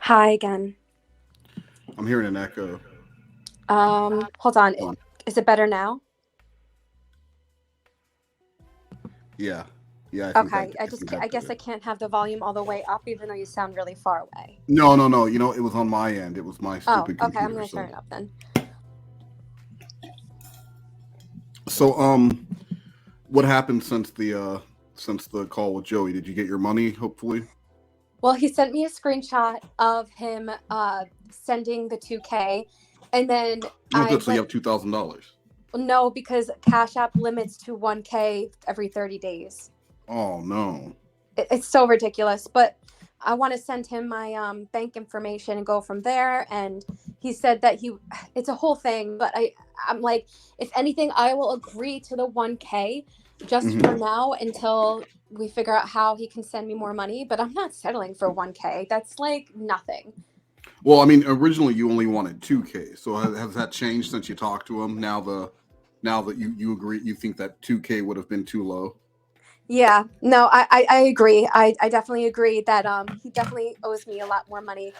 Hi again. I'm hearing an echo. Hold on. Hold on. Is it better now? Yeah, yeah. Okay. I think that's I guess better. I can't have the volume all the way up, even though you sound really far away. No, no, no. You know, it was on my end. It was my Oh, stupid okay. I'm computer. gonna turn it up then. So, what happened since the call with Joey? Did you get your money? Hopefully. Well, he sent me a screenshot of him sending the 2K, and then Oh, I good. So you went have $2,000. no because Cash App limits to 1K every 30 days. Oh no. It's so ridiculous, but I want to send him my bank information and go from there. And he said that it's a whole thing, but I'm like, if anything, I will agree to the 1K just for Hmm. now until we figure out how he can send me more money. But I'm not settling for 1K. That's like nothing. Well, I mean, originally you only wanted 2K. So has that changed since you talked to him? Now that you agree, you think that 2K would have been too low? Yeah, no, I agree. I definitely agree that he definitely owes me a lot more money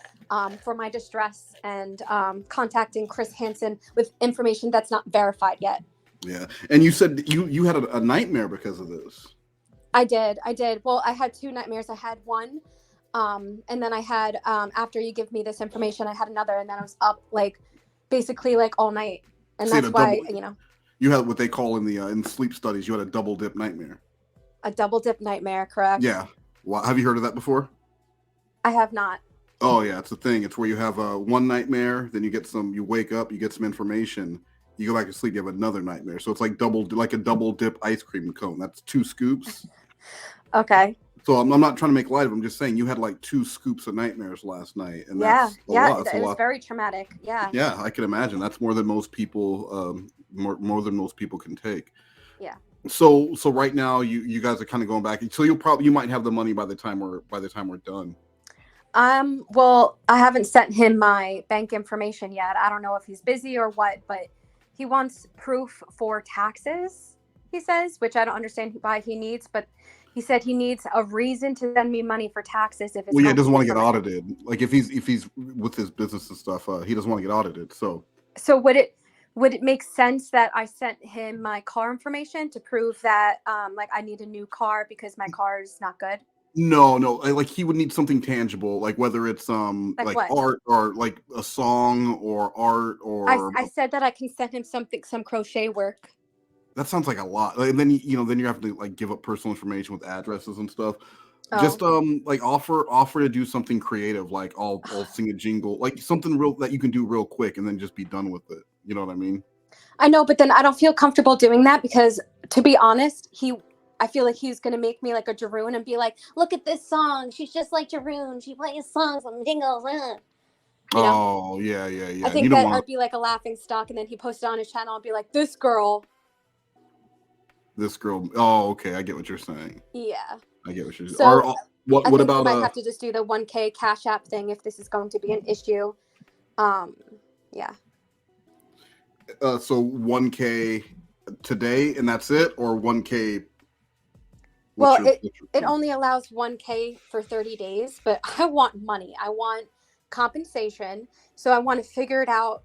for my distress and contacting Chris Hansen with information that's not verified yet. Yeah. And you said you had a nightmare because of this. I did. Well, I had two nightmares. I had one, and then I had after you give me this information, I had another, and then I was up like basically like all night, and See, that's the double. why You had what they call in sleep studies. You had a double dip nightmare. a double dip nightmare. Correct? Yeah. Well, have you heard of that before? I have not. Oh yeah, it's a thing. It's where you have one nightmare, then you wake up, you get some information, you go back to sleep, you have another nightmare. So it's like a double dip ice cream cone. That's two scoops. Okay. So I'm not trying to make light of it. I'm just saying you had like two scoops of nightmares last night, and Yeah, that's a yeah. lot. That's a It was lot. very traumatic. Yeah, Yeah, I can imagine. That's more than most people, more than most people can take. yeah. So right now you guys are kind of going back. So you might have the money by the time we're done. Well, I haven't sent him my bank information yet. I don't know if he's busy or what, but he wants proof for taxes, he says, which I don't understand why he needs, but he said he needs a reason to send me money for taxes if it's Well, yeah, he going to doesn't be want to get correct. audited. Like if he's with his business and stuff, he doesn't want to get audited. So So would it make sense that I sent him my car information to prove that like I need a new car because my car is not good? no, no, like he would need something tangible, like whether it's Like like what? art or like a song or art or I said that I can send him something, some crochet work. that sounds like a lot. And then then you have to like give up personal information with addresses and stuff. Oh. Just like offer to do something creative, like I'll sing a jingle, like something real that you can do real quick, and then just be done with it. You know what I mean? I know, but then I don't feel comfortable doing that because, to be honest, I feel like he's gonna make me like a Jeroen and be like, "Look at this song. She's just like Jeroen. She plays songs and jingles." You know, Oh yeah, yeah, I yeah. And you think don't that want I'd be like a laughing stock, and then he posted on his channel and be like, "This girl." this girl. Oh, okay, I get what you're saying. Yeah. I get what you're. So I What think we about might have to just do the 1K Cash App thing if this is going to be an issue. Um, yeah. so 1K today and that's it, or 1K? Well, What's your it plan? only allows 1K for 30 days, but I want money. I want compensation. So I want to figure it out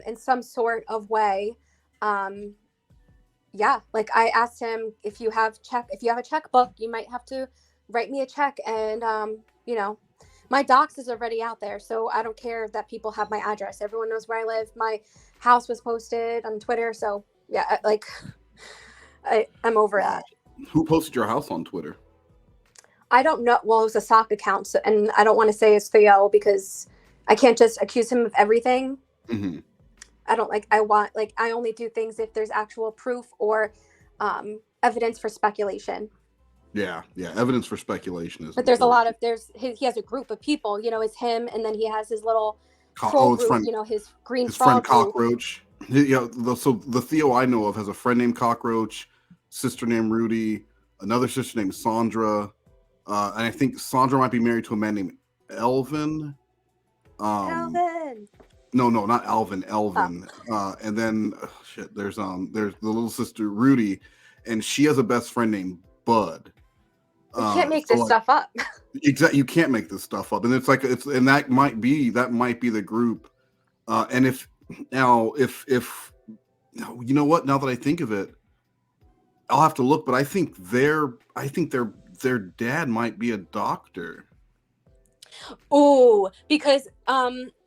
in some sort of way. Um, yeah, like I asked him if you have a checkbook, you might have to write me a check and my docs is already out there, so I don't care that people have my address. Everyone knows where I live. My house was posted on Twitter, so yeah, like I'm over Wow. that. Who posted your house on Twitter? I don't know. Well, it was a sock account, so, and I don't want to say it's Theo because I can't just accuse him of everything. Hmm. I don't like. I want like I only do things if there's actual proof or evidence for speculation. Yeah, yeah. Evidence for speculation is But there's a lot of important. he has a group of people. It's him, and then he has his little troll Oh, his group. friend, His green his friend frog group. Cockroach. Yeah. So the Theo I know of has a friend named Cockroach, sister named Rudy, another sister named Sandra, and I think Sandra might be married to a man named Elvin. Um, Calvin. no, no, not Alvin, Oh, Elvin. And then shit, there's the little sister Rudy, and she has a best friend named Bud. You can't make So this like, stuff up. exactly, you can't make this stuff up, and it's like and that might be the group. And if you know what, now that I think of it, I'll have to look, but I think their dad might be a doctor. Oh, because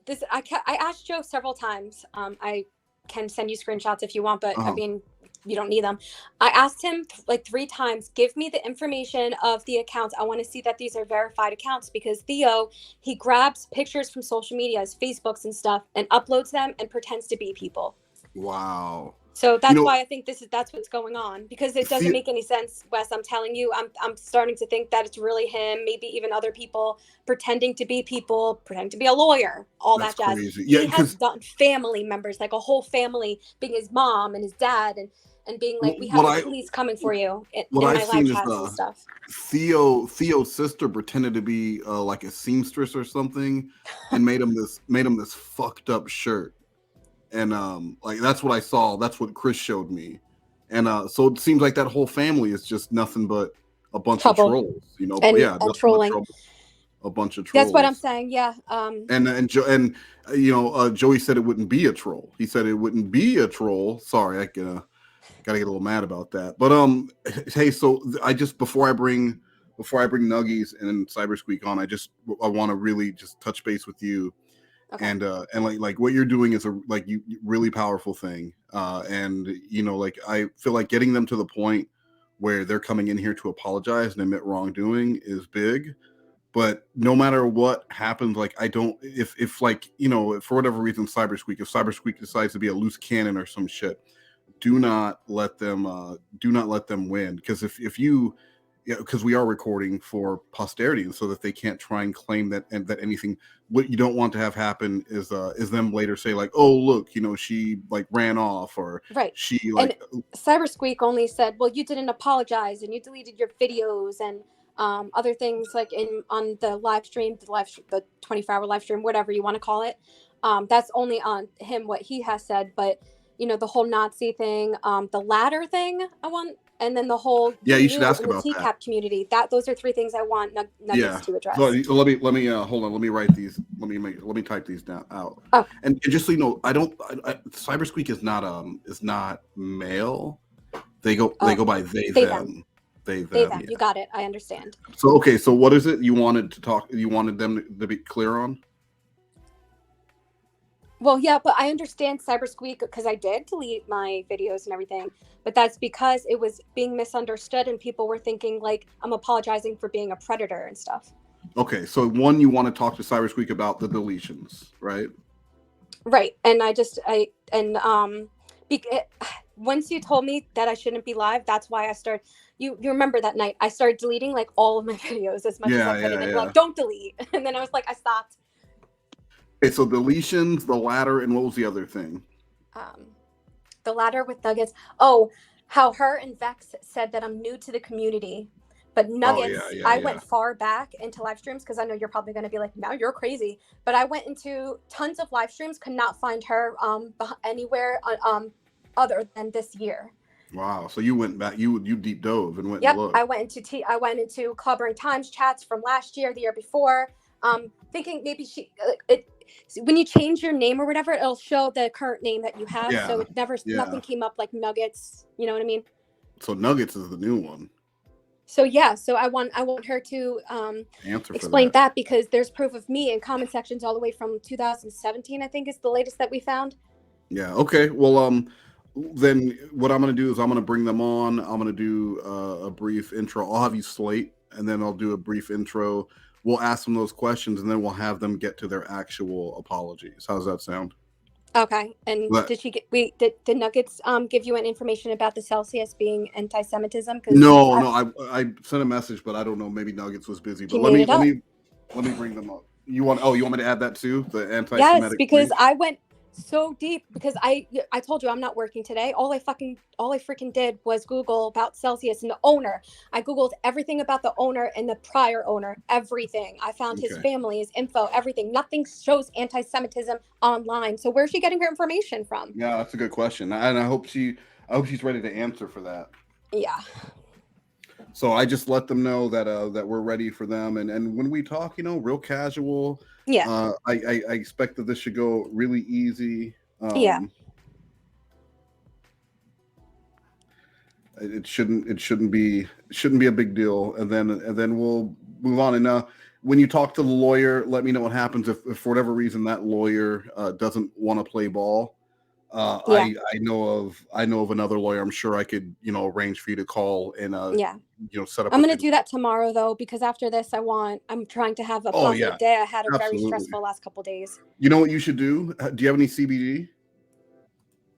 this I asked Joe several times. I can send you screenshots if you want, but I mean, you don't need them. I asked him like 3 times, give me the information of the accounts. I want to see that these are verified accounts, because Theo, he grabs pictures from social medias, Facebooks and stuff, and uploads them and pretends to be people. Wow. So that's why I think that's what's going on, because it doesn't See, make any sense, Wes. I'm telling you, I'm starting to think that it's really him, maybe even other people pretending to be people, pretending to be a lawyer, all that's that jazz. crazy. Yeah, He has done family members, like a whole family, being his mom and his dad, and being like, we have the police coming for you in my live chats and stuff. Theo's sister pretended to be like a seamstress or something, and made him this fucked up shirt. And like that's what I saw. That's what Chris showed me. And so it seems like that whole family is just nothing but a bunch of trolls, you know. And trolling. A bunch of trolls. That's what I'm saying. Yeah. And you know, Joey said it wouldn't be a troll. He said it wouldn't be a troll. Sorry, I gotta get a little mad about that. But hey, so I just before I bring Nuggies and CyberSqueak on, I want to really just touch base with you. Okay. And like what you're doing is a really powerful thing. And you know, like I feel like getting them to the point where they're coming in here to apologize and admit wrongdoing is big. But no matter what happens, like I don't, if like, you know, for whatever reason, if CyberSqueak decides to be a loose cannon or some shit, do not let them win. Because if you, yeah, because we are recording for posterity, and so that they can't try and claim that anything. What you don't want to have happen is them later say like, oh look, you know, she like ran off, or she like. And CyberSqueak only said, well, you didn't apologize and you deleted your videos and other things like on the live stream, the 24-hour live stream, whatever you want to call it. That's only on him what he has said, but you know, the whole Nazi thing, the ladder thing, and then the whole you should ask about the TCAP community. Those are 3 things I want Nuggets to address. So let me hold on. Let me write these. Let me type these down out. Oh. And just so you know, CyberSqueak is not male. They go by they them. They them. Yeah. You got it. I understand. So okay. So what is it you wanted them to be clear on? Well, yeah, but I understand CyberSqueak, because I did delete my videos and everything, but that's because it was being misunderstood and people were thinking like I'm apologizing for being a predator and stuff. Okay, so one, you want to talk to CyberSqueak about the deletions, right? Right, and once you told me that I shouldn't be live, that's why I started. You remember that night I started deleting like all of my videos as much as I could, and like, don't delete, and then I was like, I stopped. Okay, so deletions, the ladder, and what was the other thing? The ladder with Nuggets. Oh, how her and Vex said that I'm new to the community, but Nuggets, I went far back into live streams, because I know you're probably going to be like, now you're crazy, but I went into tons of live streams, could not find her anywhere other than this year. Wow, so you went back, you deep dove and went. Yep, and looked. I went into Clobbering Times chats from last year, the year before, thinking maybe when you change your name or whatever, it'll show the current name that you have. Yeah. So it nothing came up like Nuggets. You know what I mean? So Nuggets is the new one. So yeah, so I want her to explain that, because there's proof of me in comment sections all the way from 2017. I think is the latest that we found. Yeah. Okay. Well, then what I'm going to do is I'm going to bring them on. I'm going to do a brief intro. I'll have you slate, and then I'll do a brief intro. We'll ask them those questions, and then we'll have them get to their actual apologies. How does that sound? Okay. And did Nuggets give you an information about the CELSIUS being anti-Semitism? No, I sent a message, but I don't know. Maybe Nuggets was busy. But let me bring them up. You want me to add that too? The anti-Semitic. Yes, because I went so deep, because I told you I'm not working today. All I freaking did was Google about CELSIUS and the owner. I Googled everything about the owner and the prior owner, everything. I found his family, his info, everything. Nothing shows anti-Semitism online. So where's she getting her information from? Yeah, that's a good question. And I hope she's ready to answer for that. Yeah. So I just let them know that that we're ready for them, and when we talk, real casual. Yeah. I expect that this should go really easy. Yeah. It shouldn't be a big deal, and then we'll move on. And when you talk to the lawyer, let me know what happens if for whatever reason that lawyer doesn't want to play ball. Yeah. I know of another lawyer. I'm sure I could arrange for you to call and Yeah. set up I'm with going to him. do that tomorrow, though, because after this, I'm trying to have a Oh positive yeah, day. I had a very absolutely. stressful last couple days. You know what you should do? Do you have any CBD?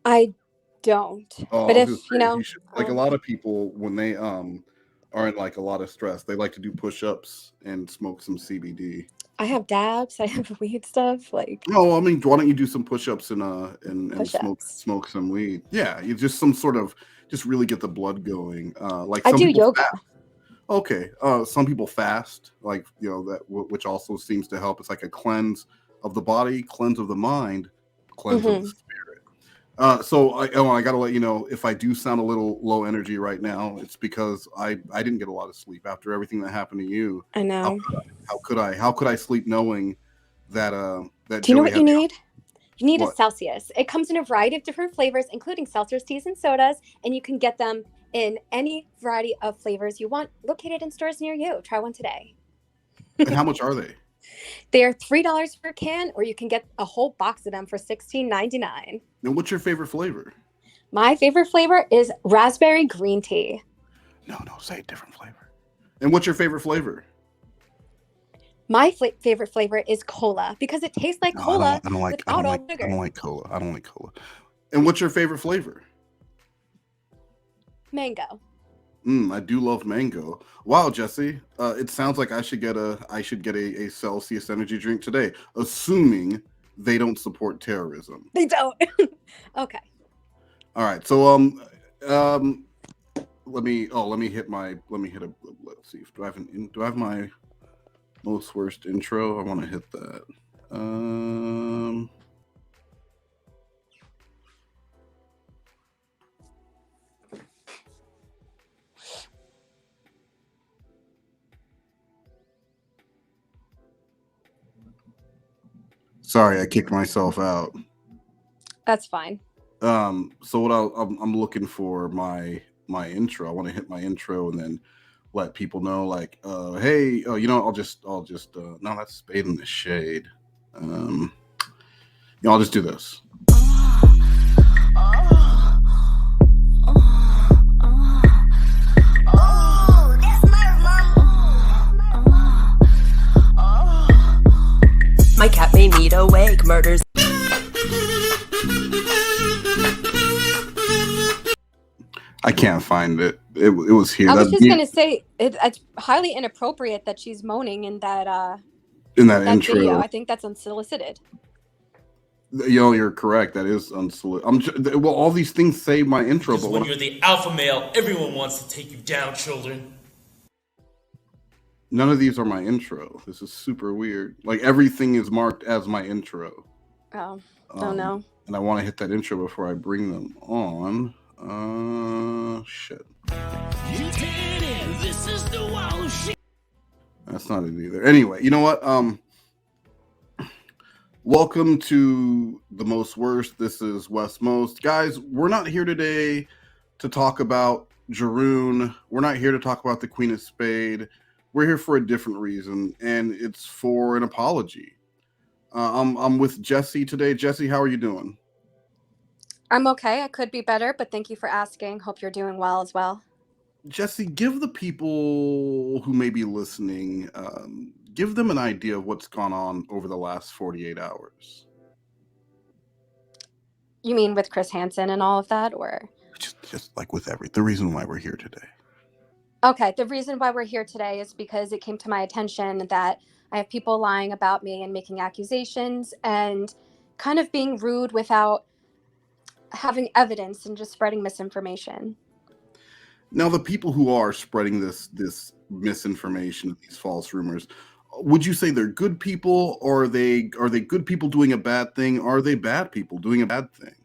I don't. Oh, But I was gonna if, say you should. Like a um, lot of people, when they are in like a lot of stress, they like to do push-ups and smoke some CBD. I have dabs, I have weed stuff, like Oh, I mean, why don't you do some push-ups and push smoke ups. smoke some weed? Yeah, you just some sort of just really get the blood going. Like I some do people yoga. fast. Okay, some people fast, like which also seems to help. It's like a cleanse of the body, cleanse of the mind, cleanse of the Hmm. spirit. So I got to let you know if I do sound a little low energy right now, it's because I didn't get a lot of sleep after everything that happened to you. I How know. could I? How could I sleep knowing that that Do you know Joey what had you need? You need a what? Celsius. It comes in a variety of different flavors, including seltzers, teas, and sodas, and you can get them in any variety of flavors you want, located in stores near you. Try one today. And how much are they? They are $3 per can, or you can get a whole box of them for $16.99. And what's your favorite flavor? My favorite flavor is raspberry green tea. No, say a different flavor. And what's your favorite flavor? My favorite flavor is cola because it tastes like No, cola I without don't all like the I don't sugar. like cola. I don't like cola. And what's your favorite flavor? Mango. I do love mango. Wow, Jessi. It sounds like I should get a Celsius Energy drink today, assuming they don't support terrorism. They don't. Okay. All right. So let me hit a let's see. Do I have my most worst intro? I want to hit that. Um Sorry, I kicked myself out. That's fine. So what I'm looking for my intro. I want to hit my intro and then let people know like, hey, no, that's Spade in the Shade. I'll just do this. My cat made me to wake murders. I can't find it. It was here. I was That just gonna say it's highly inappropriate that she's moaning in in that that video. intro. I think that's unsolicited. You're correct. That is unsolicited. Well, all these things say my intro, Because but when you're the alpha male, everyone wants to take you down, children. none of these are my intro. This is super weird. Like everything is marked as my intro. Oh no. And I want to hit that intro before I bring them on. Shit. You did it. This is the wild shit. That's not it either. Anyway, you know what? Welcome to the most worst. This is West Most. Guys, we're not here today to talk about Jeroen. We're not here to talk about the Queen of Spade. We're here for a different reason, and it's for an apology. I'm with Jessi today. Jessi, how are you doing? I'm okay. I could be better, but thank you for asking. Hope you're doing well as well. Jessi, give the people who may be listening, give them an idea of what's gone on over the last 48 hours. You mean with Chris Hansen and all of that, or? Just like with the reason why we're here today. Okay, the reason why we're here today is because it came to my attention that I have people lying about me and making accusations and kind of being rude without having evidence and just spreading misinformation. Now, the people who are spreading this misinformation, these false rumors, would you say they're good people, or are they good people doing a bad thing? Or are they bad people doing a bad thing?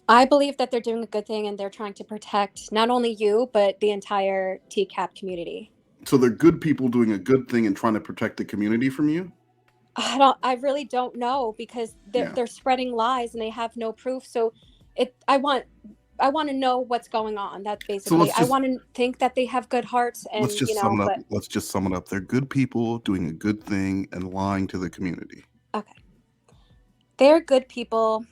I believe that they're doing a good thing and they're trying to protect not only you, but the entire TCAP community. So they're good people doing a good thing and trying to protect the community from you? I really don't know because they're spreading lies and they have no proof. So I want to know what's going on. That's basically, I want to think that they have good hearts and, let's just sum it up. Let's just sum it up. They're good people doing a good thing and lying to the community. Okay. They're good people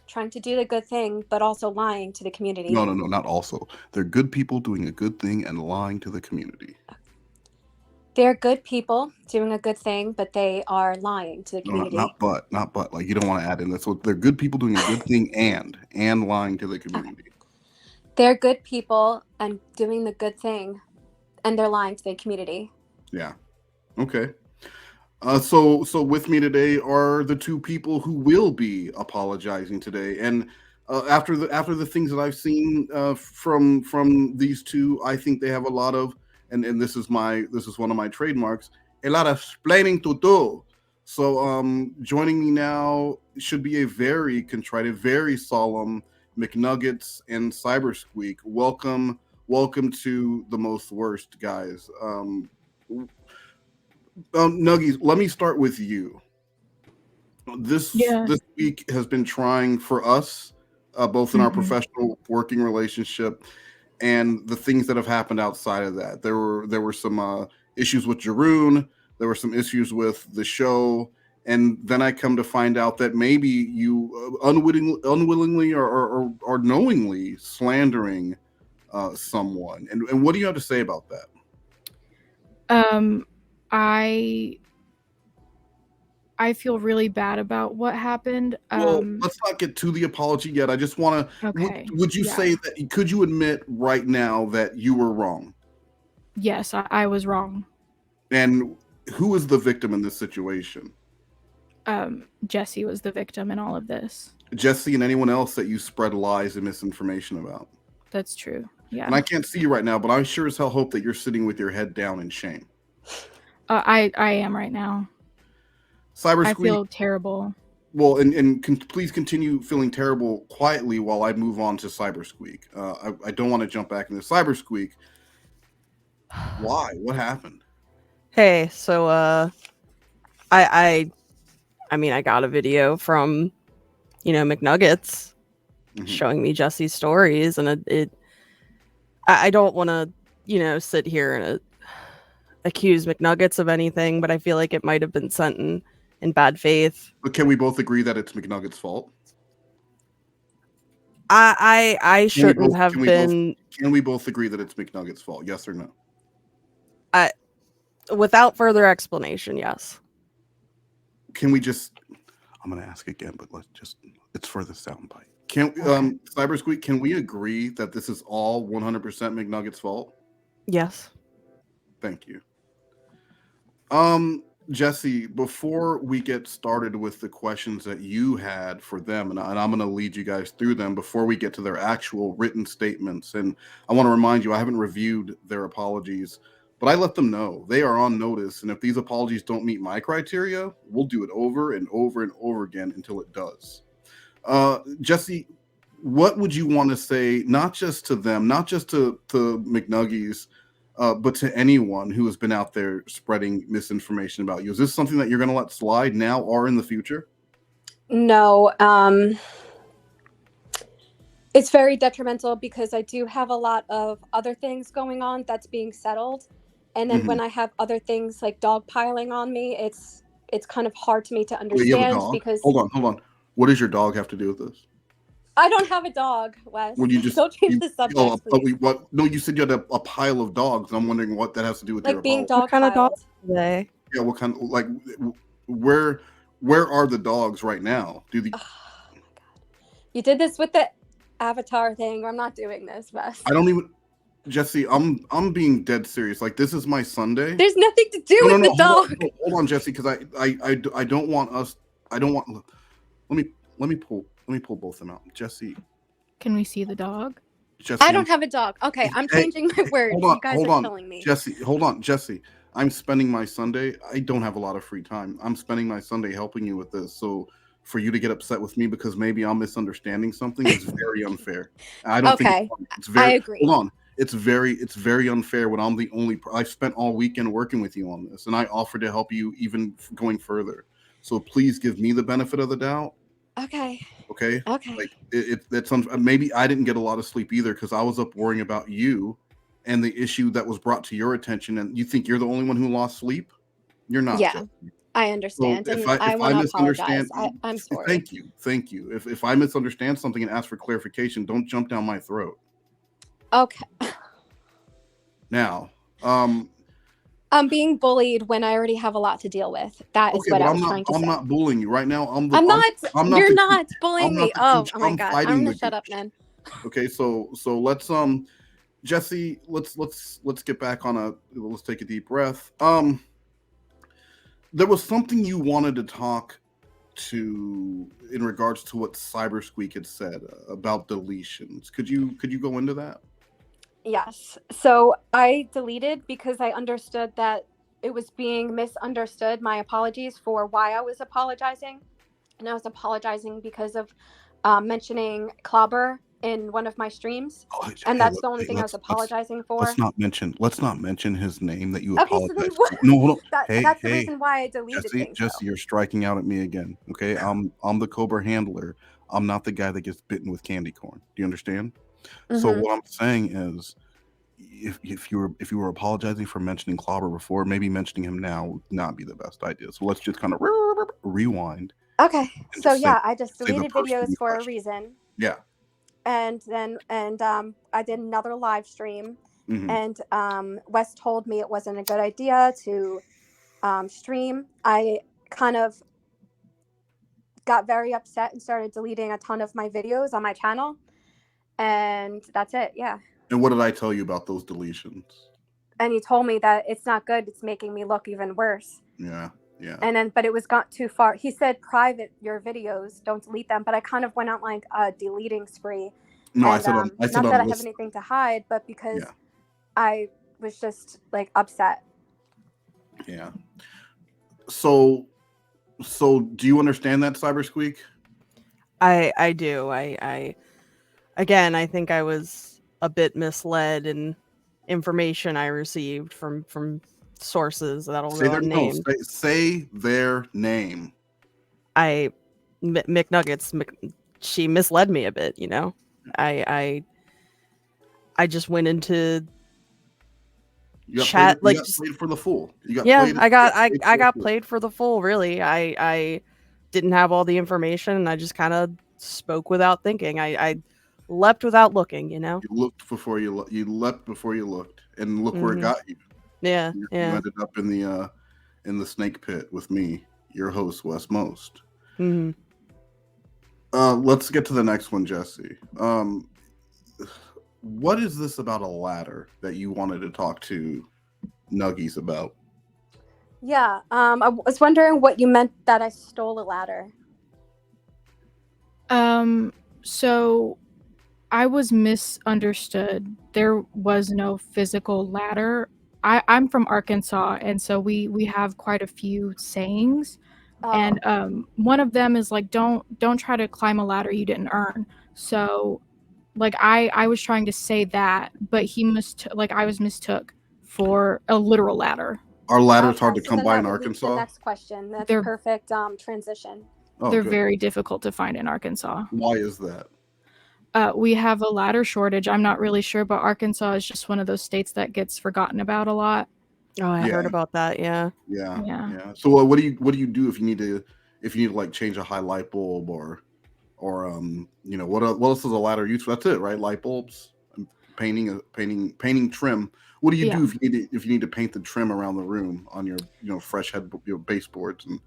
trying to do the good thing, but also lying to the community. No, not also. They're good people doing a good thing and lying to the community. They're good people doing a good thing, but they are lying to the community. No, not but. Like, you don't want to add in. That's what they're good people doing a good thing and lying to the community. Okay. They're good people and doing the good thing, and they're lying to the community. Yeah. Okay. So with me today are the two people who will be apologizing today, and after the things that I've seen from these two, I think they have a lot of, and this is one of my trademarks, a lot of explaining to do. So joining me now should be a very contrite, very solemn McNuggets and CyberSqueak. Welcome to the most worst, guys. Nuggies, let me start with you. This week has been trying for us, both in our professional working relationship and the things that have happened outside of that. There were some issues with Jeroen. There were some issues with the show, and then I come to find out that maybe you unwillingly or knowingly slandering someone. And what do you have to say about that? I feel really bad about what happened. Well, let's not get to the apology yet. I just want to. Okay. Would you say that? Could you admit right now that you were wrong? Yes, I was wrong. And who is the victim in this situation? Jessi was the victim in all of this. Jessi and anyone else that you spread lies and misinformation about. That's true. Yeah. And I can't see you right now, but I sure as hell hope that you're sitting with your head down in shame. I am right now. CyberSqueak, I feel terrible. Well, please continue feeling terrible quietly while I move on to CyberSqueak. I don't want to jump back into CyberSqueak. Why? What happened? Hey, so I mean, I got a video from, McNuggets showing me Jessi's stories, and I don't want to, sit here and accuse McNuggets of anything, but I feel like it might have been sent in bad faith. But can we both agree that it's McNuggets' fault? I shouldn't have been. Can we both agree that it's McNuggets' fault? Yes or no? Without further explanation, yes. Can we just? I'm going to ask again, but it's for the soundbite. CyberSqueak, can we agree that this is all 100% McNuggets' fault? Yes. Thank you. Jessi, before we get started with the questions that you had for them, and I'm going to lead you guys through them before we get to their actual written statements. And I want to remind you, I haven't reviewed their apologies, but I let them know they are on notice. And if these apologies don't meet my criteria, we'll do it over and over and over again until it does. Jessi, what would you want to say, not just to them, not just to McNuggies, but to anyone who has been out there spreading misinformation about you? Is this something that you're going to let slide now or in the future? No. It's very detrimental because I do have a lot of other things going on that's being settled. And then when I have other things like dogpiling on me, it's kind of hard to me to understand. Wait, you have a dog? Because hold on. What does your dog have to do with this? I don't have a dog, Wes. Well, Don't change the subject. What? No, you said you had a pile of dogs. I'm wondering what that has to do with your being What kind of dogs are they? Yeah, what kind of, where are the dogs right now? Oh my God. You did this with the avatar thing. I'm not doing this, Wes. I don't even, Jessi, I'm being dead serious. Like, this is my Sunday. There's nothing to do with the dog. Hold on, Jessi, because I don't want us. I don't want. Let me pull both of them out. Jessi, can we see the dog? Jessi, I don't have a dog. Okay, I'm changing my words. You guys are killing me. Jessi, hold on, Jessi. I'm spending my Sunday. I don't have a lot of free time. I'm spending my Sunday helping you with this. So for you to get upset with me because maybe I'm misunderstanding something is very unfair. I don't think Okay, it's very. I agree. Hold on, it's very unfair when I'm the only. I spent all weekend working with you on this, and I offered to help you even going further. So please give me the benefit of the doubt. Okay. Okay. Okay. Like that's maybe I didn't get a lot of sleep either because I was up worrying about you and the issue that was brought to your attention. And you think you're the only one who lost sleep? You're not. Yeah, Jesse. I So understand, and if I I want to apologize. misunderstand, I'm sorry. thank you. If I misunderstand something and ask for clarification, don't jump down my throat. Okay. Now, I'm being bullied when I already have a lot to deal with. That is okay, what but I was trying to I'm say. not bullying you right now. I'm not. not You're the not gooch. bullying I'm me. not the Oh, gooch. oh my I'm god. fighting I'm the gonna shut up, gooch. man. Okay, so let's Jesse, let's get back on let's take a deep breath. There was something you wanted to talk to in regards to what CyberSqueak had said about deletions. Could you go into that? Yes. So I deleted because I understood that it was being misunderstood. My apologies for why I was apologizing. And I was apologizing because of mentioning Clobber in one of my streams. Oh, And hey, that's the only thing I was apologizing for. let's not mention his name that you Okay, so then apologize what? for. No, hold on. That's the reason why I deleted things. Jesse, you're striking out at me again. Okay, I'm the Cobra handler. I'm not the guy that gets bitten with candy corn. Do you understand? So what I'm saying is, if you were apologizing for mentioning Clobber before, maybe mentioning him now would not be the best idea. So let's just kind of rewind. Okay, so yeah, I just say the deleted person videos in for a question. reason. Yeah. And then I did another live stream, Mhm. and Wes told me it wasn't a good idea to stream. I kind of got very upset and started deleting a ton of my videos on my channel, and that's it. Yeah. And what did I tell you about those deletions? And he told me that it's not good. It's making me look even worse. Yeah. And then, but it was got too far. He said, private your videos, don't delete them. But I kind of went on like a deleting spree. No, And, I said not that I have anything to hide, but because I was just like upset. Yeah. So do you understand that, CyberSqueak? I do. I again, I think I was a bit misled in information I received from sources that'll go unnamed. Say their name. McNuggets, she misled me a bit, you know. I just went into chat you got played for the fool. I got played for the fool, really. I didn't have all the information and I just kind of spoke without thinking. I leapt without looking, you know. You looked before you leapt before you looked, and look where it got you. Yeah, you ended up in the snake pit with me, your host Wes Most. Let's get to the next one, Jesse. What is this about a ladder that you wanted to talk to Nuggies about? Yeah, I was wondering what you meant that I stole a ladder. So I was misunderstood. There was no physical ladder. I'm from Arkansas, and so we have quite a few sayings. And one of them is like, don't try to climb a ladder you didn't earn. So like I was trying to say that, but I was mistook for a literal ladder. Are ladders hard to come by in Arkansas? The next question. That's a perfect transition. They're very difficult to find in Arkansas. Why is that? We have a ladder shortage. I'm not really sure, but Arkansas is just one of those states that gets forgotten about a lot. Oh, I heard about that. Yeah. So what do you do if you need to like change a high light bulb or you know, what else is a ladder used for? That's it, right? Light bulbs, painting trim. What do you do if you need to paint the trim around the room on your fresh head baseboards and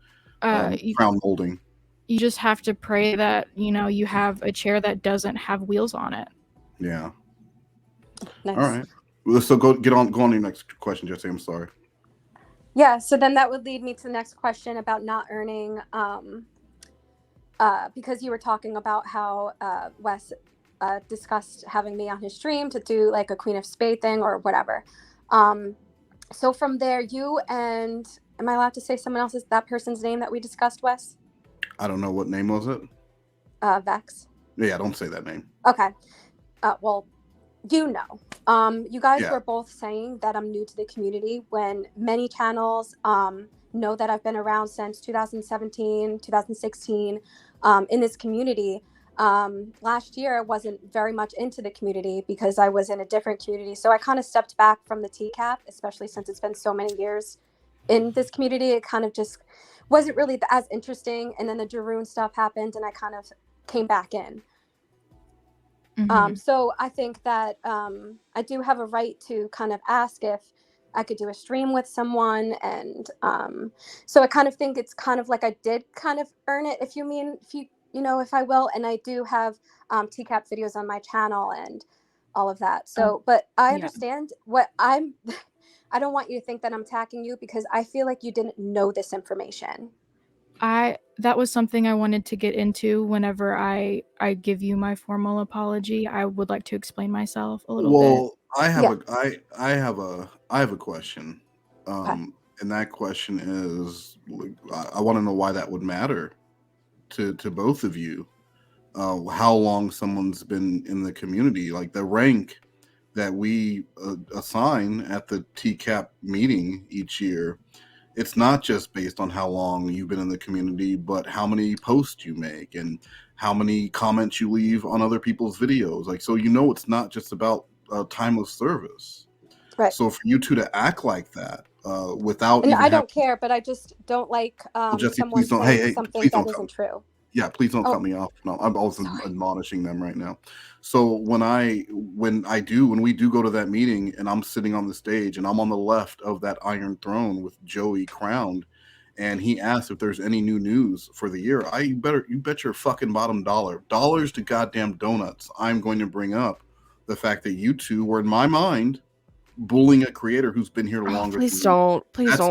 crown molding? You just have to pray that you have a chair that doesn't have wheels on it. Yeah. Nice. All right. So go on to your next question, Jesse. I'm sorry. Yeah. So then that would lead me to the next question about not earning. Because you were talking about how Wes discussed having me on his stream to do like a Queen of Spade thing or whatever. So from there, you and am I allowed to say someone else's that person's name that we discussed, Wes? I don't know, what name was it? Vex. Yeah, don't say that name. Okay. Well, you know. You guys Yeah. were both saying that I'm new to the community when many channels know that I've been around since 2017, 2016 in this community. Last year, I wasn't very much into the community because I was in a different community. So I kind of stepped back from the TCAP, especially since it's been so many years in this community. It kind of just wasn't really as interesting. And then the Jeroen stuff happened and I kind of came back in. So I think that I do have a right to kind of ask if I could do a stream with someone. And so I kind of think it's kind of like I did kind of earn it, if I will. And I do have TCAP videos on my channel and all of that. So, but I understand what I don't want you to think that I'm attacking you because I feel like you didn't know this information. That was something I wanted to get into whenever I give you my formal apology. I would like to explain myself a little bit. Well, I have a question. And that question is, I want to know why that would matter to both of you. How long someone's been in the community, like the rank that we assign at the TCAP meeting each year. It's not just based on how long you've been in the community, but how many posts you make and how many comments you leave on other people's videos. Like, so it's not just about time of service. Right. So for you two to act like that without, and I don't care, but I just don't like Jessi, someone please don't. saying something that isn't true. Yeah, please don't cut me off. No, I'm also admonishing them right now. So when we do go to that meeting and I'm sitting on the stage and I'm on the left of that Iron Throne with Joey crowned, and he asks if there's any new news for the year, you bet your fucking bottom dollars to goddamn donuts, I'm going to bring up the fact that you two were, in my mind, bullying a creator who's been here longer. Please don't,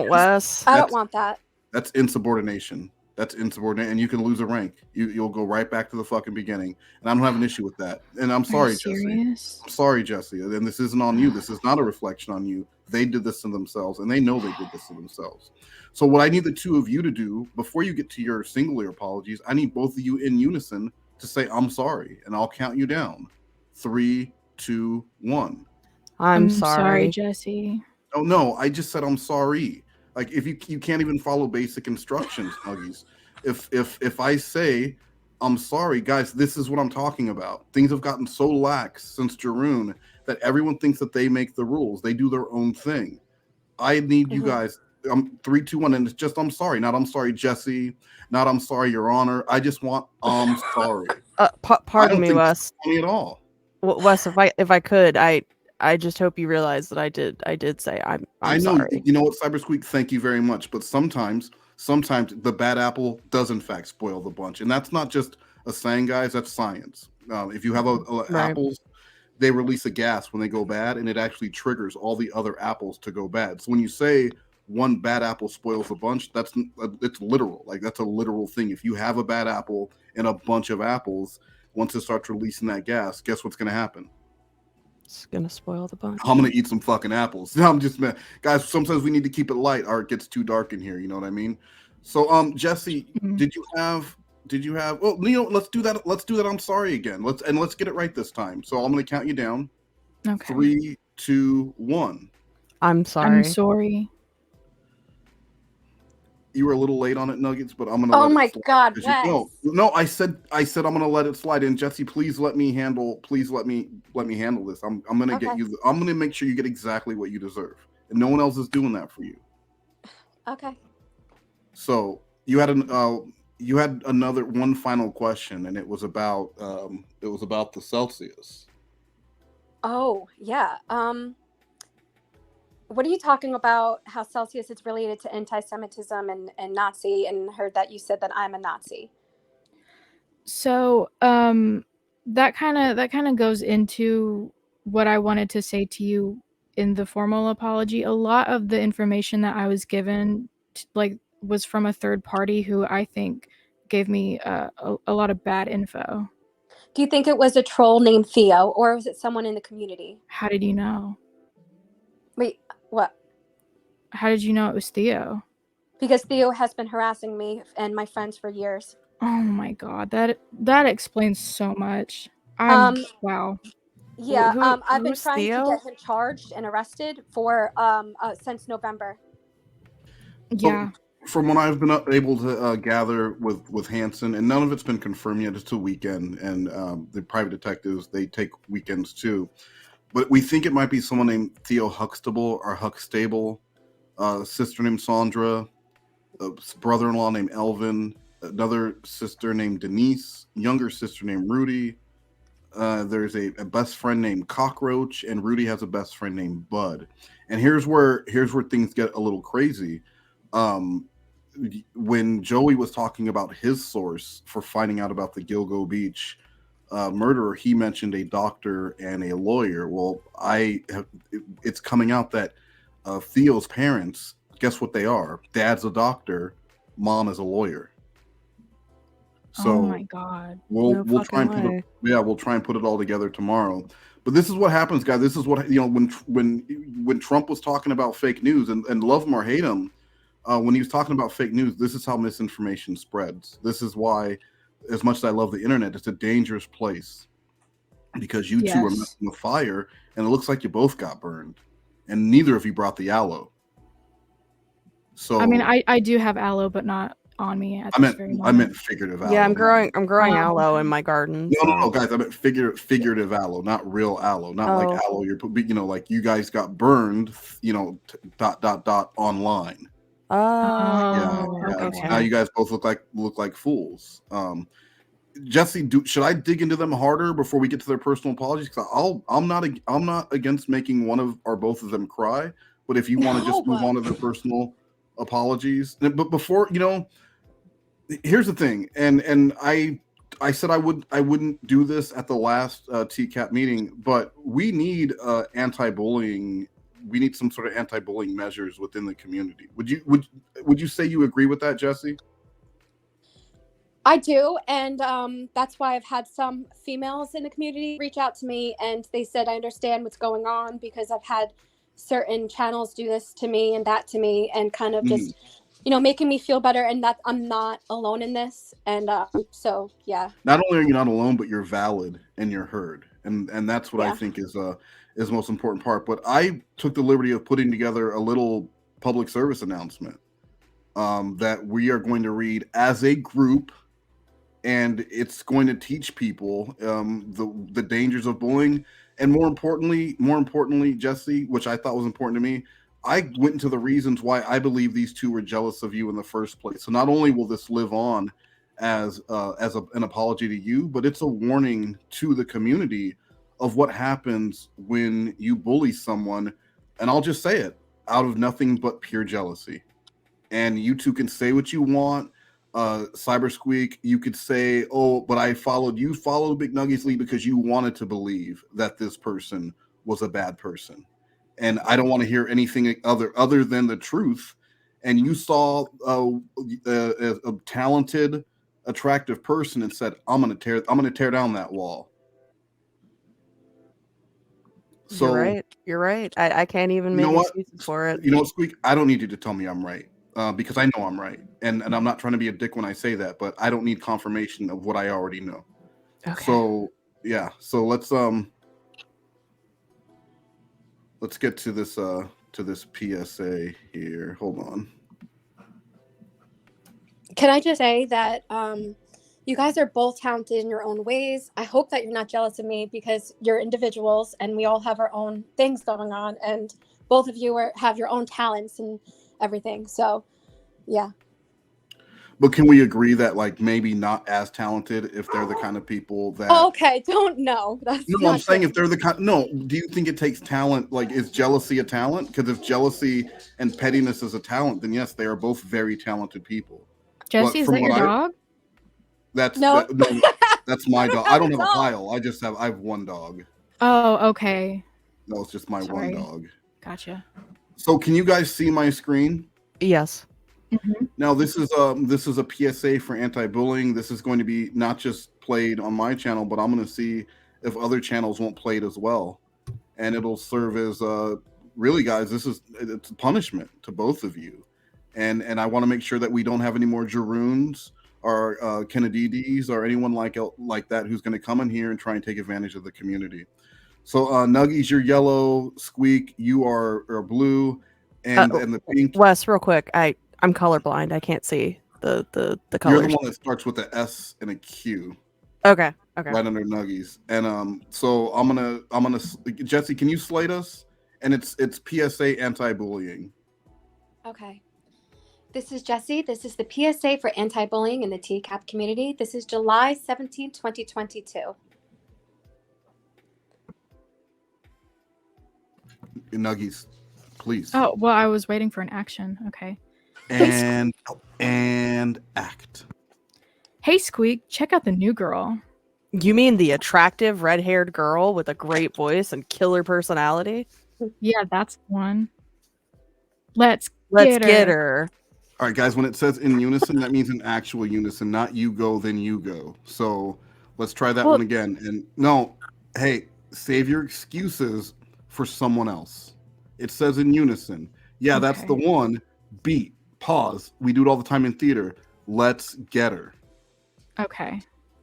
Wes. I don't want that. That's insubordination. That's insubordinate, and you can lose a rank. You'll go right back to the fucking beginning, and I don't have an issue with that. And I'm sorry, Jessi. I'm sorry, Jessi. And this isn't on you. This is not a reflection on you. They did this to themselves, and they know they did this to themselves. So what I need the two of you to do before you get to your singular apologies, I need both of you in unison to say I'm sorry, and I'll count you down. 3, 2, 1. I'm sorry, Jessi. Oh no, I just said I'm sorry. Like, if you can't even follow basic instructions, Nuggies. If I say I'm sorry, guys, this is what I'm talking about. Things have gotten so lax since Jeroen that everyone thinks that they make the rules. They do their own thing. I need you guys. 3, 2, 1, and it's just I'm sorry. Not I'm sorry, Jessi. Not I'm sorry, Your Honor. I just want I'm sorry. Pardon me, Wes. Funny at all. Wes, if I could, I just hope you realize that I did say I'm I know. sorry. You know what, CyberSqueak, thank you very much. But sometimes the bad apple does in fact spoil the bunch, and that's not just a saying, guys. That's science. If you have apples, they release a gas when they go bad, and it actually triggers all the other apples to go bad. So when you say one bad apple spoils a bunch, it's literal. Like, that's a literal thing. If you have a bad apple and a bunch of apples, once it starts releasing that gas, guess what's going to happen? It's gonna spoil the bunch. I'm gonna eat some fucking apples. I'm just, man, guys. Sometimes we need to keep it light, or it gets too dark in here. You know what I mean? So, Jessi, did you have? Well, let's do that. Let's do that. I'm sorry again. Let's get it right this time. So I'm gonna count you down. Okay. 3, 2, 1. I'm sorry. I'm sorry. You were a little late on it, Nuggets, but I'm gonna. Oh my God, Wes. No, I said I'm gonna let it slide. And Jessi, please let me handle this. I'm gonna get you. I'm gonna make sure you get exactly what you deserve, and no one else is doing that for you. Okay. So you had another one final question, and it was about the Celsius. Oh yeah. What are you talking about? How Celsius is related to anti-Semitism and Nazi, and heard that you said that I'm a Nazi. So that kind of goes into what I wanted to say to you in the formal apology. A lot of the information that I was given was from a third party who I think gave me a lot of bad info. Do you think it was a troll named Theo, or was it someone in the community? How did you know? Wait, what? How did you know it was Theo? Because Theo has been harassing me and my friends for years. Oh my god, that explains so much. Wow. Yeah, I've been Who's trying to Theo? get him charged and arrested for since November. Yeah. From what I've been able to gather with Hansen, and none of it's been confirmed yet. It's a weekend, and the private detectives, they take weekends too. But we think it might be someone named Theo Huxtable or Huxtable, sister named Sandra, a brother-in-law named Elvin, another sister named Denise, younger sister named Rudy. There's a best friend named Cockroach, and Rudy has a best friend named Bud. And here's where things get a little crazy. When Joey was talking about his source for finding out about the Gilgo Beach murderer, he mentioned a doctor and a lawyer. Well, it's coming out that Theo's parents, guess what they are? Dad's a doctor, mom is a lawyer. So Oh my god. we'll try and put it all together tomorrow. But this is what happens, guys. This is what, when Trump was talking about fake news, and love him or hate him, when he was talking about fake news, this is how misinformation spreads. This is why, as much as I love the internet, it's a dangerous place, because you two are messing with fire, and it looks like you both got burned, and neither of you brought the aloe. So I mean, I do have aloe, but not on me at this very moment. I meant figurative aloe. Yeah, I'm growing aloe in my garden. No, guys, I meant figurative aloe, not real aloe, not like aloe. Like you guys got burned, online. Oh, okay. So now you guys both look like fools. Jessi, should I dig into them harder before we get to their personal apologies? Because I'm not against making one of or both of them cry. But if you want to just move on to their personal apologies, but before, here's the thing, and I said I wouldn't do this at the last TCAP meeting, but we need anti-bullying. We need some sort of anti-bullying measures within the community. Would you say you agree with that, Jessi? I do, and that's why I've had some females in the community reach out to me, and they said, I understand what's going on because I've had certain channels do this to me and that to me, and kind of just making me feel better, and that I'm not alone in this. And so yeah, not only are you not alone, but you're valid and you're heard, and that's what I think is the most important part. But I took the liberty of putting together a little public service announcement that we are going to read as a group, and it's going to teach people the dangers of bullying. And more importantly, Jessi, which I thought was important to me, I went into the reasons why I believe these two were jealous of you in the first place. So not only will this live on as an apology to you, but it's a warning to the community of what happens when you bully someone. And I'll just say it, out of nothing but pure jealousy. And you two can say what you want. CyberSqueak, you could say, oh, but you followed McNuggets because you wanted to believe that this person was a bad person. And I don't want to hear anything other than the truth. And you saw a talented, attractive person and said, I'm gonna tear down that wall. So you're right. I can't even make excuses for it. You know what, Squeak? I don't need you to tell me I'm right. Because I know I'm right, and I'm not trying to be a dick when I say that, but I don't need confirmation of what I already know. Okay. So yeah, so let's get to this PSA here. Hold on. Can I just say that you guys are both talented in your own ways. I hope that you're not jealous of me because you're individuals and we all have our own things going on, and both of you have your own talents and everything. So yeah. But can we agree that maybe not as talented if they're the kind of people that okay, don't know. I'm saying if they're the kind. No, do you think it takes talent? Is jealousy a talent? Because if jealousy and pettiness is a talent, then yes, they are both very talented people. Jessi, is that your dog? That's no, that's my dog. I don't have a pile. I have one dog. Oh, okay. No, it's just my one dog. Gotcha. So can you guys see my screen? Yes. Mm-hmm. Now this is a PSA for anti-bullying. This is going to be not just played on my channel, but I'm going to see if other channels won't play it as well, and it'll serve as really, guys. It's a punishment to both of you, and I want to make sure that we don't have any more Jeroens or Kennedys or anyone like that who's going to come in here and try and take advantage of the community. So Nuggies, you're yellow. Squeak, you are blue, and the pink. Wes, real quick, I'm colorblind. I can't see the colors. You're the one that starts with a S and a Q. Okay. Right under Nuggies, and so I'm gonna Jessi, can you slate us? And it's PSA anti-bullying. Okay. This is Jessi. This is the PSA for anti-bullying in the TCAP community. This is July 17, 2022. Nuggies, please. Oh, well, I was waiting for an action. Okay. And act. Hey, Squeak, check out the new girl. You mean the attractive red-haired girl with a great voice and killer personality? Yeah, that's one. Let's get her. All right, guys, when it says in unison, that means in actual unison, not you go, then you go. So let's try that one again. And no, hey, save your excuses for someone else. It says in unison. Yeah, that's the one. Beat, pause. We do it all the time in theater. Let's get her. Okay.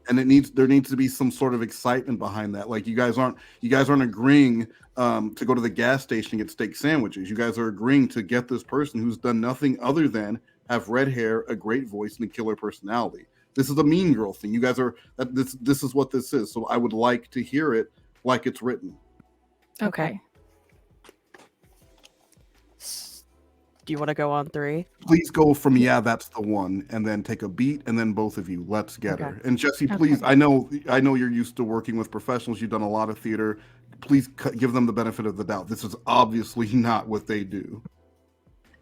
And there needs to be some sort of excitement behind that. Like you guys aren't agreeing to go to the gas station and get steak sandwiches. You guys are agreeing to get this person who's done nothing other than have red hair, a great voice, and a killer personality. This is a mean girl thing. You guys are this is what this is. So I would like to hear it like it's written. Okay. Do you want to go on 3? Please go from yeah, that's the one, and then take a beat, and then both of you. Let's get her. And Jessi, please. I know you're used to working with professionals. You've done a lot of theater. Please give them the benefit of the doubt. This is obviously not what they do.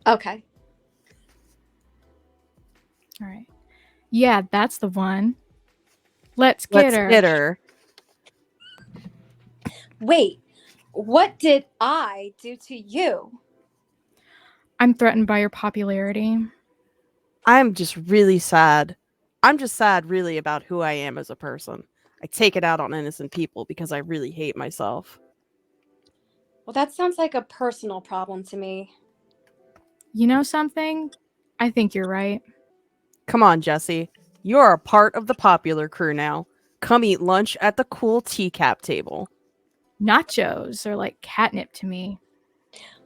Okay. All right. Yeah, that's the one. Let's get her. Wait, what did I do to you? I'm threatened by your popularity. I'm just really sad. I'm just sad, really, about who I am as a person. I take it out on innocent people because I really hate myself. Well, that sounds like a personal problem to me. You know something? I think you're right. Come on, Jessi. You're a part of the popular crew now. Come eat lunch at the cool TCAP table. Nachos are like catnip to me.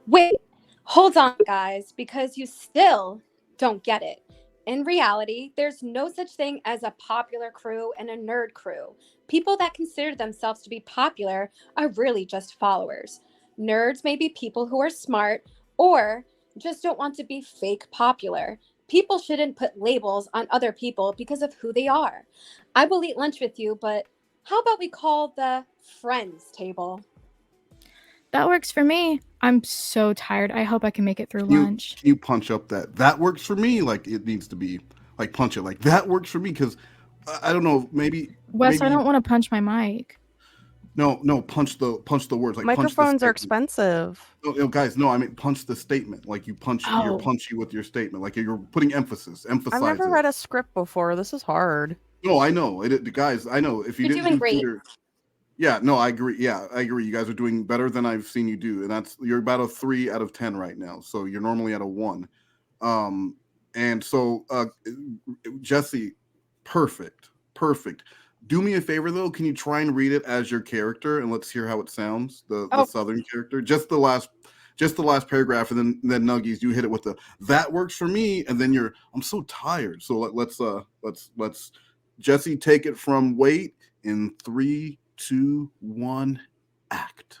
Wait, hold on, guys, because you still don't get it. In reality, there's no such thing as a popular crew and a nerd crew. People that consider themselves to be popular are really just followers. Nerds may be people who are smart or just don't want to be fake popular. People shouldn't put labels on other people because of who they are. I will eat lunch with you, but how about we call the friends table? That works for me. I'm so tired. I hope I can make it through lunch. Can you punch up that works for me? Like it needs to be like punch it like that works for me because I don't know, maybe Wes, I don't want to punch my mic. No, punch the words. Like microphones are expensive. No, guys, no, I mean punch the statement. Like you punch, you're punchy with your statement. Like you're putting emphasis. Emphasize. I've never read a script before. This is hard. No, I know. Guys, I know. If you You're didn't doing do great. theater, yeah, no, I agree. Yeah, I agree. You guys are doing better than I've seen you do, and you're about a 3 out of 10 right now. So you're normally at a 1. And so Jessi, perfect. Do me a favor though. Can you try and read it as your character, and let's hear how it sounds. The Southern character, just the last paragraph, and then Nuggies, you hit it with that works for me, and then I'm so tired. So let's Jessi take it from wait in 3, 2, 1, act.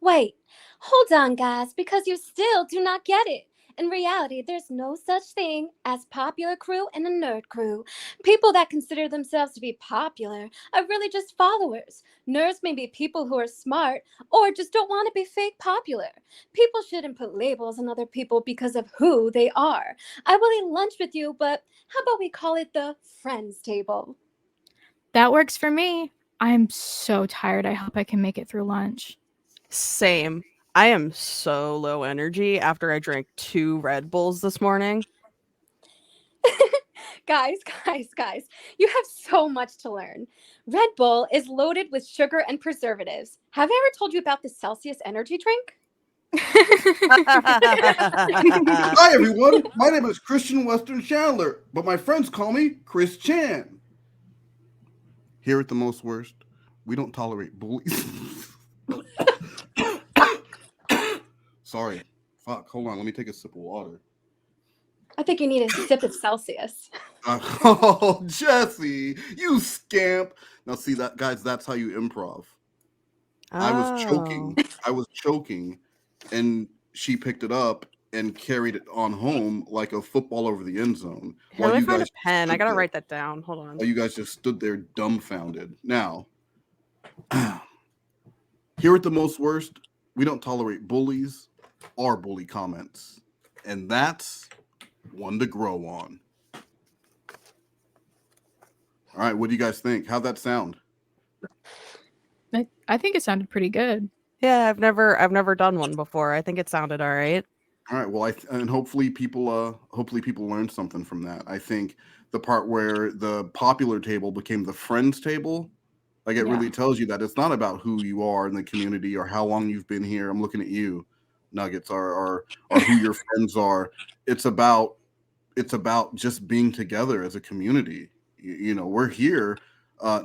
Wait, hold on, guys, because you still do not get it. In reality, there's no such thing as popular crew and a nerd crew. People that consider themselves to be popular are really just followers. Nerds may be people who are smart or just don't want to be fake popular. People shouldn't put labels on other people because of who they are. I will eat lunch with you, but how about we call it the friends table? That works for me. I'm so tired. I hope I can make it through lunch. Same. I am so low energy after I drank 2 Red Bulls this morning. Guys, you have so much to learn. Red Bull is loaded with sugar and preservatives. Have I ever told you about the CELSIUS Energy drink? Hi, everyone. My name is Christian Western Chandler, but my friends call me Chris Chan. Here at the Most Worst, we don't tolerate bullies. Sorry. Fuck. Hold on. Let me take a sip of water. I think you need a sip of Celsius. Oh, Jessi, you scamp. Now, see that, guys, that's how you improv. I was choking. I was choking, and she picked it up and carried it on home like a football over the end zone. Here, let me find a pen. I gotta write that down. Hold on. While you guys just stood there dumbfounded. Now, here at the Most Worst, we don't tolerate bullies or bully comments, and that's one to grow on. All right, what do you guys think? How'd that sound? I think it sounded pretty good. Yeah, I've never done one before. I think it sounded all right. All right, well, and hopefully people learned something from that. I think the part where the popular table became the friends table, like it really tells you that it's not about who you are in the community or how long you've been here. I'm looking at you, Nuggets, or who your friends are. It's about just being together as a community. You know, we're here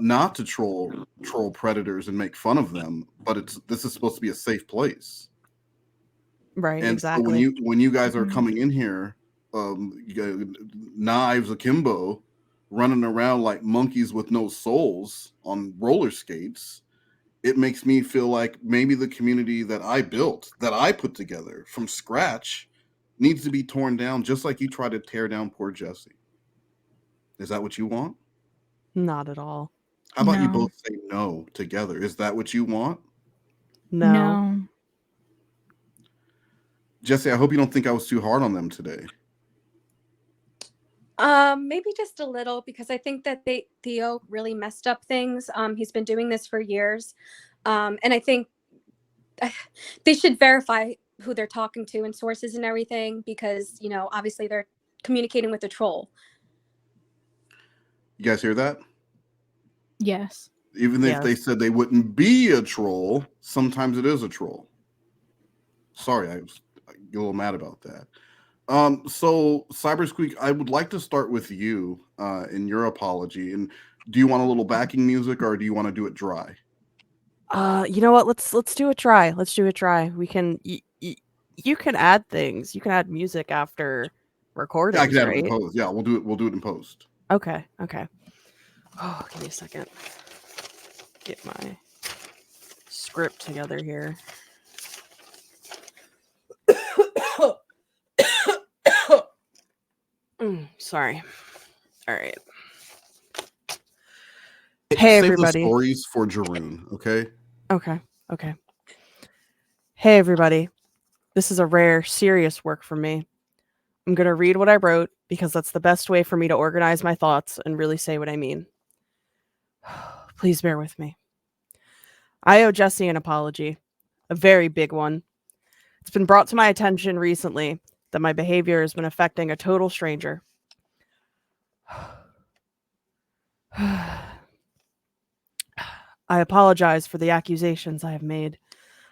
not to troll predators and make fun of them, but this is supposed to be a safe place. Right, and exactly. So when you guys are coming in here, you got knives akimbo, running around like monkeys with no souls on roller skates, it makes me feel like maybe the community that I built, that I put together from scratch, needs to be torn down, just like you try to tear down poor Jessi. Is that what you want? Not at all. How about you both say no together? Is that what you want? No. Jessi, I hope you don't think I was too hard on them today. Maybe just a little, because I think that Theo really messed up things. He's been doing this for years. And I think they should verify who they're talking to and sources and everything, because, you know, obviously they're communicating with a troll. You guys hear that? Yes. Even if they said they wouldn't be a troll, sometimes it is a troll. Sorry, I get a little mad about that. So CyberSqueak, I would like to start with you in your apology. And do you want a little backing music, or do you want to do it dry? You know what? Let's do a try. Let's do a try. We can. You can add things. You can add music after recording. Yeah, I can add right? it in post. Yeah, we'll do it in post. Okay. Oh, give me a second. Get my script together here. Sorry. All right. Hey, everybody. Save the stories for Jeroen, okay? Okay. Hey, everybody. This is a rare, serious work for me. I'm going to read what I wrote because that's the best way for me to organize my thoughts and really say what I mean. Please bear with me. I owe Jessi an apology, a very big one. It's been brought to my attention recently that my behavior has been affecting a total stranger. I apologize for the accusations I have made.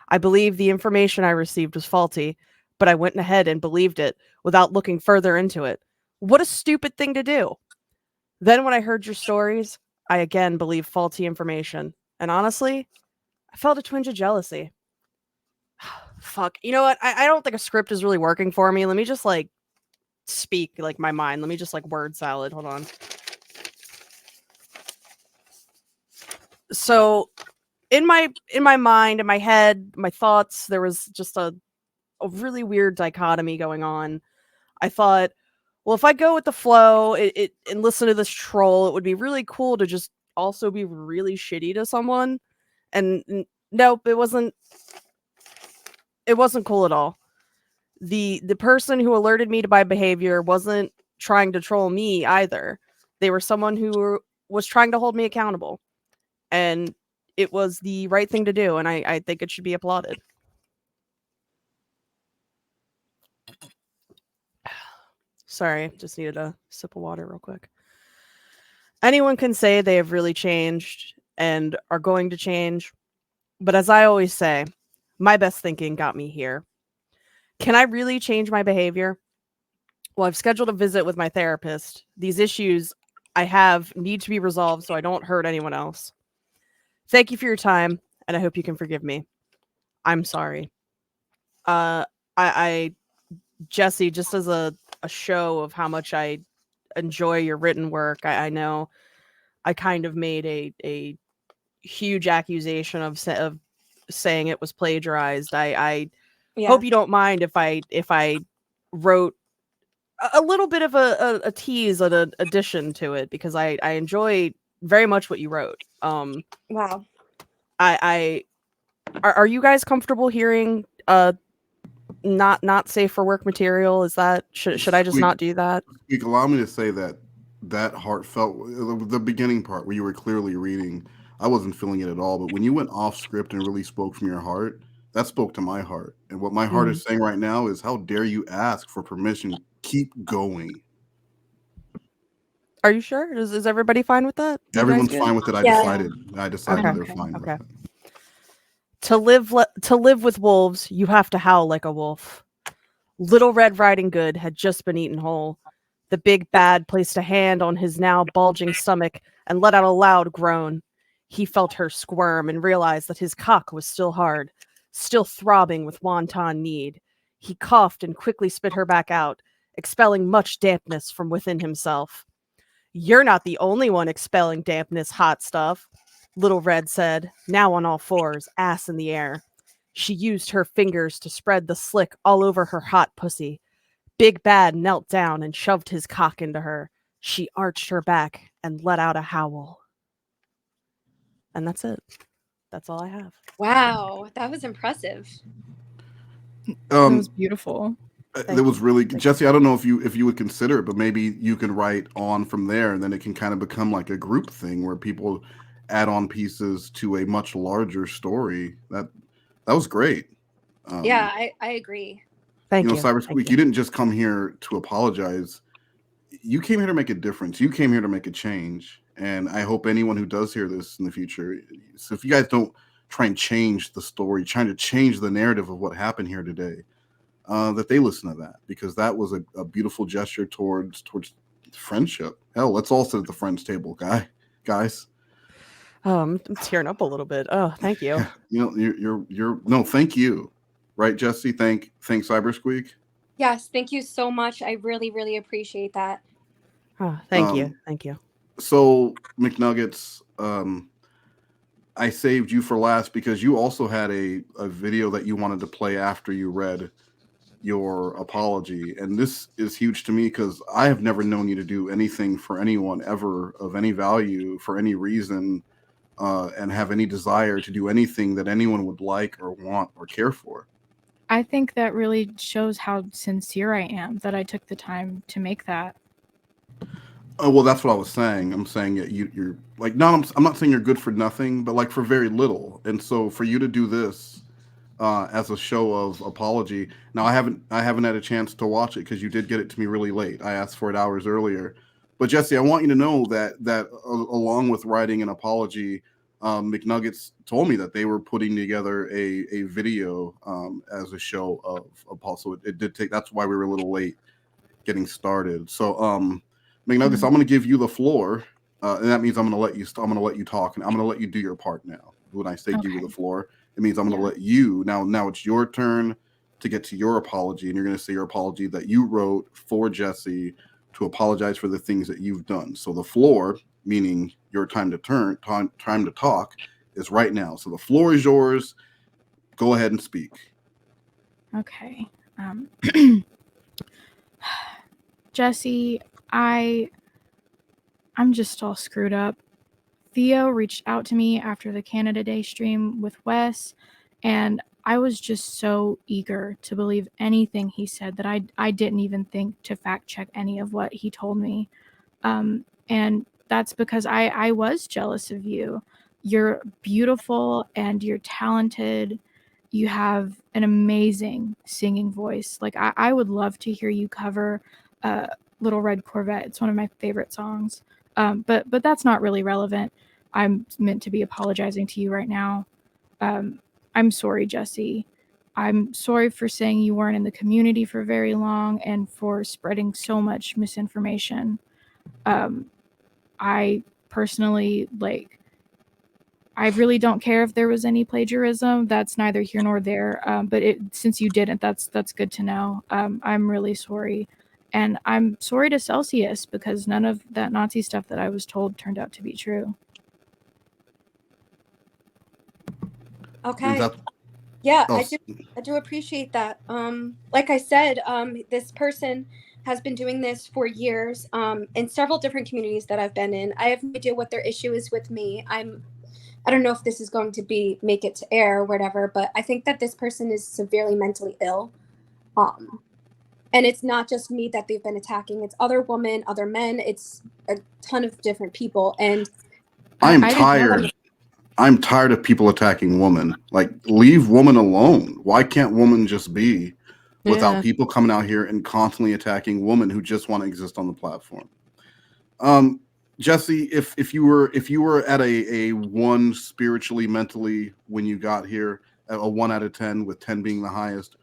I believe the information I received was faulty, but I went ahead and believed it without looking further into it. What a stupid thing to do. Then when I heard your stories, I again believed faulty information. And honestly, I felt a twinge of jealousy. Fuck. You know what? I don't think a script is really working for me. Let me just speak my mind. Let me just word salad. Hold on. So in my mind, in my head, my thoughts, there was just a really weird dichotomy going on. I thought, well, if I go with the flow and listen to this troll, it would be really cool to just also be really shitty to someone. And nope, it wasn't cool at all. The person who alerted me to my behavior wasn't trying to troll me either. They were someone who was trying to hold me accountable. And it was the right thing to do, and I think it should be applauded. Sorry, just needed a sip of water real quick. Anyone can say they have really changed and are going to change, but as I always say, my best thinking got me here. Can I really change my behavior? Well, I've scheduled a visit with my therapist. These issues I have need to be resolved so I don't hurt anyone else. Thank you for your time, and I hope you can forgive me. I'm sorry. I Jessi, just as a show of how much I enjoy your written work, I know I kind of made a huge accusation of saying it was plagiarized. I Yeah. hope you don't mind if I wrote a little bit of a tease and an addition to it, because I enjoy very much what you wrote. Wow. Are you guys comfortable hearing not safe for work material? Is that should I just not do that? Squeak, allow me to say that heartfelt, the beginning part where you were clearly reading, I wasn't feeling it at all. But when you went off script and really spoke from your heart, that spoke to my heart. And what my heart is saying right now is, how dare you ask for permission? Keep going. Are you sure? Is everybody fine with that? You Everyone's guys good? fine with it. I Yeah. decided Okay. they're fine with Okay. it. To live with wolves, you have to howl like a wolf. Little Red Riding Hood had just been eaten whole. The big bad placed a hand on his now bulging stomach and let out a loud groan. He felt her squirm and realized that his cock was still hard, still throbbing with wanton need. He coughed and quickly spit her back out, expelling much dampness from within himself. "You're not the only one expelling dampness, hot stuff," Little Red said, now on all fours, ass in the air. She used her fingers to spread the slick all over her hot pussy. Big Bad knelt down and shoved his cock into her. She arched her back and let out a howl. And that's it. That's all I have. Wow, that was impressive. That was beautiful. That was really Jessi. I don't know if you would consider it, but maybe you can write on from there, and then it can kind of become like a group thing where people add on pieces to a much larger story. That was great. Yeah, I agree. Thank you. CyberSqueak, you didn't just come here to apologize. You came here to make a difference. You came here to make a change. And I hope anyone who does hear this in the future, so if you guys don't try and change the story, trying to change the narrative of what happened here today, that they listen to that, because that was a beautiful gesture towards friendship. Hell, let's all sit at the friends table, guys. I'm tearing up a little bit. Oh, thank you. You're no, thank you. Right, Jessi? Thank CyberSqueak. Yes, thank you so much. I really, really appreciate that. Oh, thank you. Thank you. So, McNuggets, I saved you for last because you also had a video that you wanted to play after you read your apology. And this is huge to me because I have never known you to do anything for anyone ever of any value for any reason, and have any desire to do anything that anyone would like or want or care for. I think that really shows how sincere I am that I took the time to make that. Oh, well, that's what I was saying. I'm saying that you're like, not, I'm not saying you're good for nothing, but like for very little. And so for you to do this as a show of apology. Now I haven't had a chance to watch it because you did get it to me really late. I asked for it hours earlier. But Jessi, I want you to know that along with writing an apology, McNuggets told me that they were putting together a video as a show of apology. So it did take. That's why we were a little late getting started. So McNuggets, I'm going to give you the floor, and that means I'm going to let you talk, and I'm going to let you do your part now. When I say give you the floor, it means I'm going to let you now. It's your turn to get to your apology, and you're going to say your apology that you wrote for Jessi to apologize for the things that you've done. So the floor, meaning your time to talk, is right now. So the floor is yours. Go ahead and speak. Okay. Jessi, I'm just all screwed up. Theo reached out to me after the Canada Day stream with Wes, and I was just so eager to believe anything he said that I didn't even think to fact check any of what he told me. And that's because I was jealous of you. You're beautiful and you're talented. You have an amazing singing voice. Like I would love to hear you cover Little Red Corvette. It's one of my favorite songs. But that's not really relevant. I'm meant to be apologizing to you right now. I'm sorry, Jessi. I'm sorry for saying you weren't in the community for very long and for spreading so much misinformation. I personally, like, I really don't care if there was any plagiarism. That's neither here nor there. But since you didn't, that's good to know. I'm really sorry. And I'm sorry to Celsius because none of that Nazi stuff that I was told turned out to be true. Okay. Yeah, I do appreciate that. Like I said, this person has been doing this for years in several different communities that I've been in. I have no idea what their issue is with me. I don't know if this is going to make it to air or whatever, but I think that this person is severely mentally ill. And it's not just me that they've been attacking. It's other women, other men. It's a ton of different people. And I'm tired. I'm tired of people attacking women. Like, leave women alone. Why can't women just be without people coming out here and constantly attacking women who just want to exist on the platform? Jessi, if you were at a 1 spiritually, mentally when you got here, a 1 out of 10, with 10 being the highest,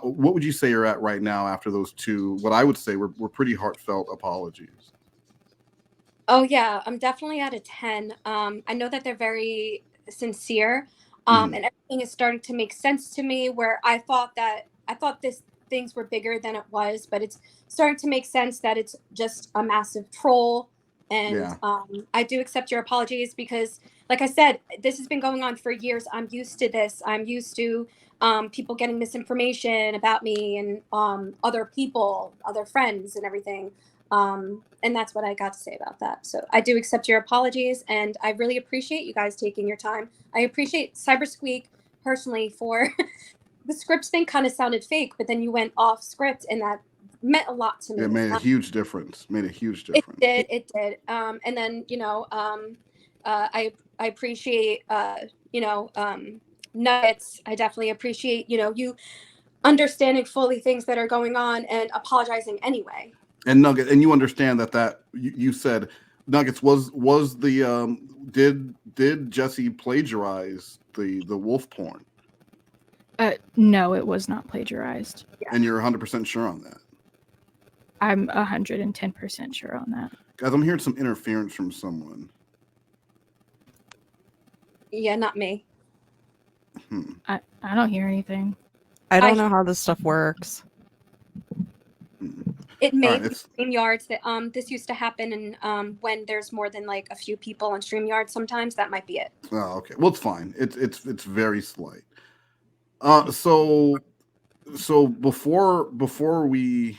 what would you say you're at right now after those 2? What I would say were pretty heartfelt apologies. Oh yeah, I'm definitely at a 10. I know that they're very sincere, and everything is starting to make sense to me. Where I thought things were bigger than it was, but it's starting to make sense that it's just a massive troll. And I do accept your apologies because, like I said, this has been going on for years. I'm used to this. I'm used to people getting misinformation about me and other people, other friends, and everything. And that's what I got to say about that. So I do accept your apologies, and I really appreciate you guys taking your time. I appreciate CyberSqueak personally for the scripts thing kind of sounded fake, but then you went off script, and that meant a lot to me. It made a huge difference. It did. And then, I appreciate, Nuggets. I definitely appreciate, you understanding fully things that are going on and apologizing anyway. And Nugget, and you understand that you said Nuggets was the did Jessi plagiarize the wolf porn? No, it was not plagiarized. Yeah. And you're 100% sure on that? I'm 110% sure on that. Guys, I'm hearing some interference from someone. Yeah, not me. I don't hear anything. I don't know how this stuff works. It may be StreamYards that this used to happen, and when there's more than like a few people on StreamYard, sometimes that might be it. Oh, okay. Well, it's fine. It's very slight. So before we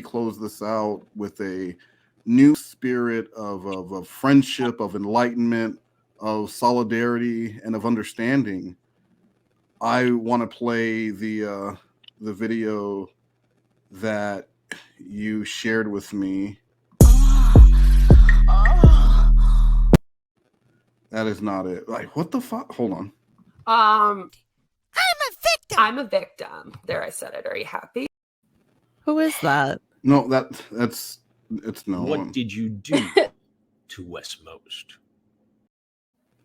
close this out with a new spirit of friendship, of enlightenment, of solidarity, and of understanding, I want to play the video that you shared with me. That is not it. Like, what the fuck? Hold on. I'm a victim. There, I said it. Are you happy? Who is that? No, it's no one. What did you do to Westmost?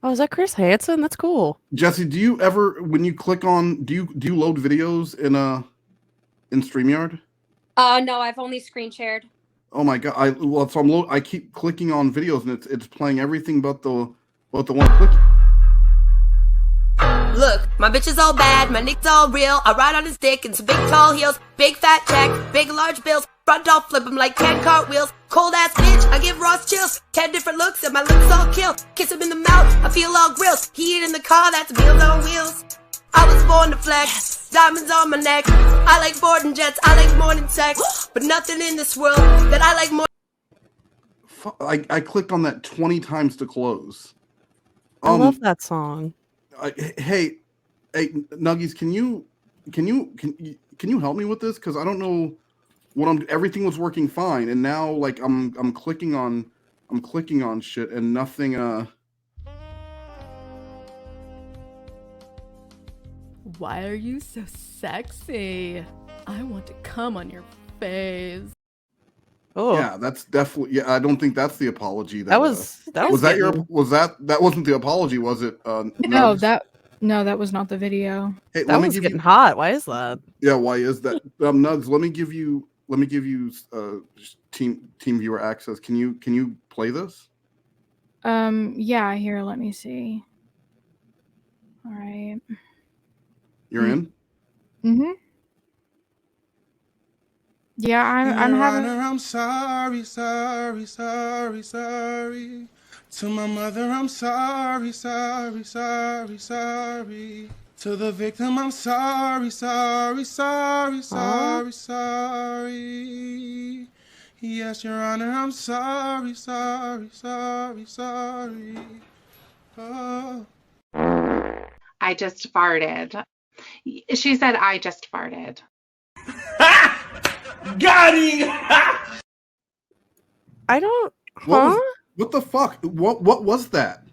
Oh, is that Chris Hansen? That's cool. Jessi, do you ever, when you click on, do you load videos in StreamYard? No, I've only screen shared. Oh my god! I keep clicking on videos and it's playing everything but the one I'm clicking. Look, my bitch is all bad, my nick's all real. I ride on his dick in some big tall heels, big fat check, big large bills. Front off, flip him like 10 cartwheels. Cold ass bitch, I give Ross chills. 10 different looks and my looks all kill. Kiss him in the mouth, I feel all grills. He in the car, that's Meals on Wheels. I was born to flex, diamonds on my neck. I like boarding jets, I like morning sex. But nothing in this world that I like more. I clicked on that 20 times to close. I love that song. Hey, Nuggies, can you help me with this? Because I don't know what everything was working fine, and now like I'm clicking on shit and nothing. Why are you so sexy? I want to come on your face. Oh yeah, that's definitely I don't think that's the apology. That wasn't the apology, was it? No, No, that was not the video. Hey, That was getting hot. Why is that? Yeah, why is that? Nugs, let me give you team viewer access. Can you play this? Yeah, here, let me see. All right. You're in? Mm-hmm. Yeah, I'm Your having. Honor, I'm sorry. To my mother, I'm sorry. To the victim, I'm sorry. Yes, Your Honor, I'm sorry. Oh. I just farted. She said I just farted. Got him! I don't. Huh? What the fuck? What was that?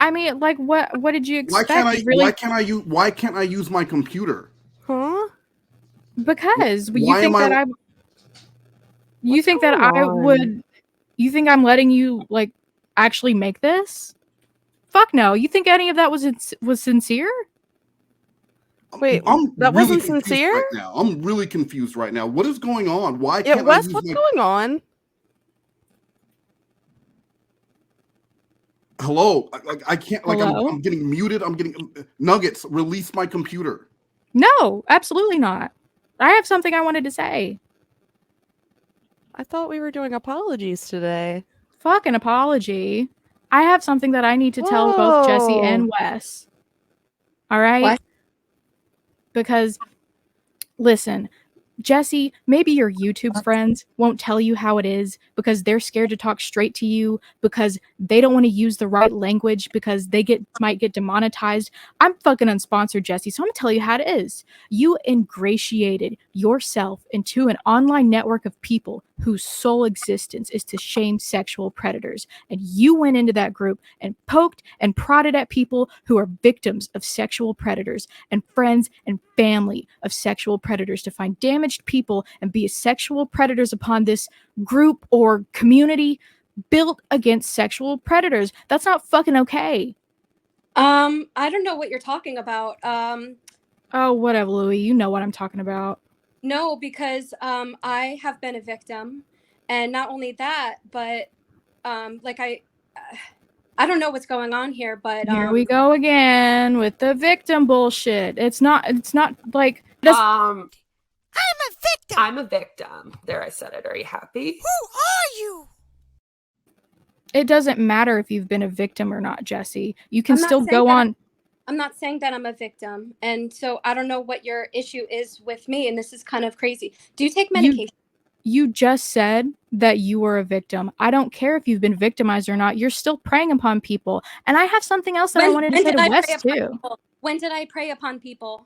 I mean, like, what did you expect? Why can't I use my computer? Huh? Because Why you think am that I- I'm. You What's think that going I on? would. You think I'm letting you like actually make this? Fuck no. You think any of that was sincere? Wait, I'm that really wasn't confused sincere? right now. I'm really confused right now. What is going on? Why Yeah, can't Wes, I use what's my... going on? Hello? I can't, like, Hello? I'm getting muted. I'm getting... Nuggets, release my computer. No, absolutely not. I have something I wanted to say. I thought we were doing apologies today. Fuck an apology. I have something that I need to tell both Jessi and Wes. All right? What? Because, listen, Jessi, maybe your YouTube friends won't tell you how it is because they're scared to talk straight to you because they don't want to use the right language because they might get demonetized. I'm fucking unsponsored, Jessi, so I'm gonna tell you how it is. You ingratiated yourself into an online network of people whose sole existence is to shame sexual predators. And you went into that group and poked and prodded at people who are victims of sexual predators and friends and family of sexual predators to find damaged people and be sexual predators upon this group or community built against sexual predators. That's not fucking okay. I don't know what you're talking about. Oh, whatever, Louie. You know what I'm talking about. No, because I have been a victim, and not only that, but like I don't know what's going on here, but Here we go again with the victim bullshit. It's not like I'm a victim. There, I said it. Are you happy? Who are you? it doesn't matter if you've been a victim or not, Jessi. You can I'm not still saying go that on. I'm not saying that I'm a victim, and so I don't know what your issue is with me, and this is kind of crazy. Do you take medication? You just said that you were a victim. I don't care if you've been victimized or not. You're still preying upon people. And I have something else that I wanted to say to Wes too. When did I prey upon people?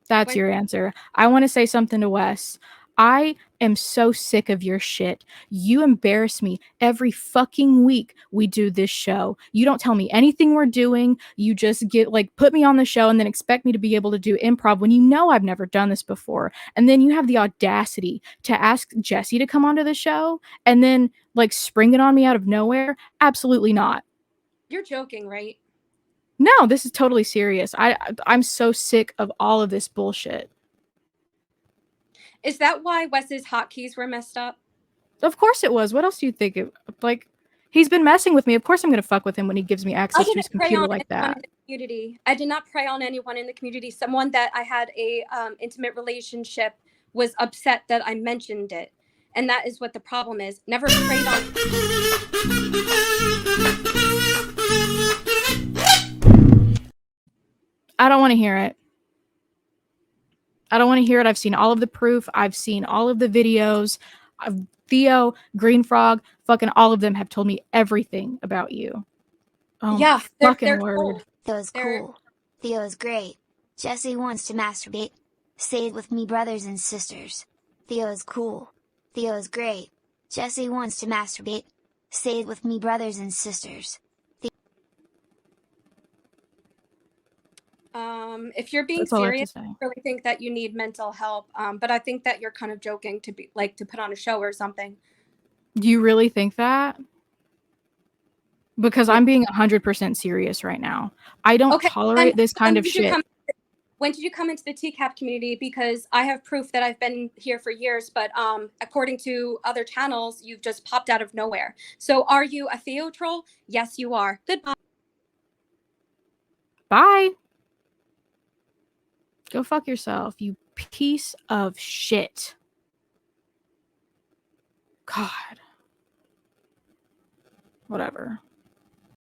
That's your answer. I want to say something to Wes. I am so sick of your shit. You embarrass me every fucking week we do this show. You don't tell me anything we're doing. You just put me on the show and then expect me to be able to do improv when you know I've never done this before. And then you have the audacity to ask Jessi to come onto the show and then spring it on me out of nowhere. Absolutely not. You're joking, right? No, this is totally serious. I'm so sick of all of this bullshit. Is that why Wes's hotkeys were messed up? Of course it was. What else do you think? He's been messing with me. Of course I'm going to fuck with him when he gives me access to his computer like that. Community. I did not prey on anyone in the community. Someone that I had a intimate relationship was upset that I mentioned it. And that is what the problem is. Never preyed on. I don't want to hear it. I don't want to hear it. I've seen all of the proof. I've seen all of the videos. Theo, Green Frog, fucking all of them have told me everything about you. Oh, yeah, fucking word. Cool. Theo's cool. Theo's great. Jessi wants to masturbate. Say it with me, brothers and sisters. Theo's cool. Theo's great. Jessi wants to masturbate. Say it with me, brothers and sisters. If you're being serious, I really think that you need mental help. But I think that you're kind of joking to put on a show or something. Do you really think that? Because I'm being 100% serious right now. I don't tolerate this kind of shit. When did you come into the TCAP community? Because I have proof that I've been here for years, but according to other channels, you've just popped out of nowhere. So are you a Theo troll? Yes, you are. Goodbye. Bye. Go fuck yourself, you piece of shit. God. Whatever.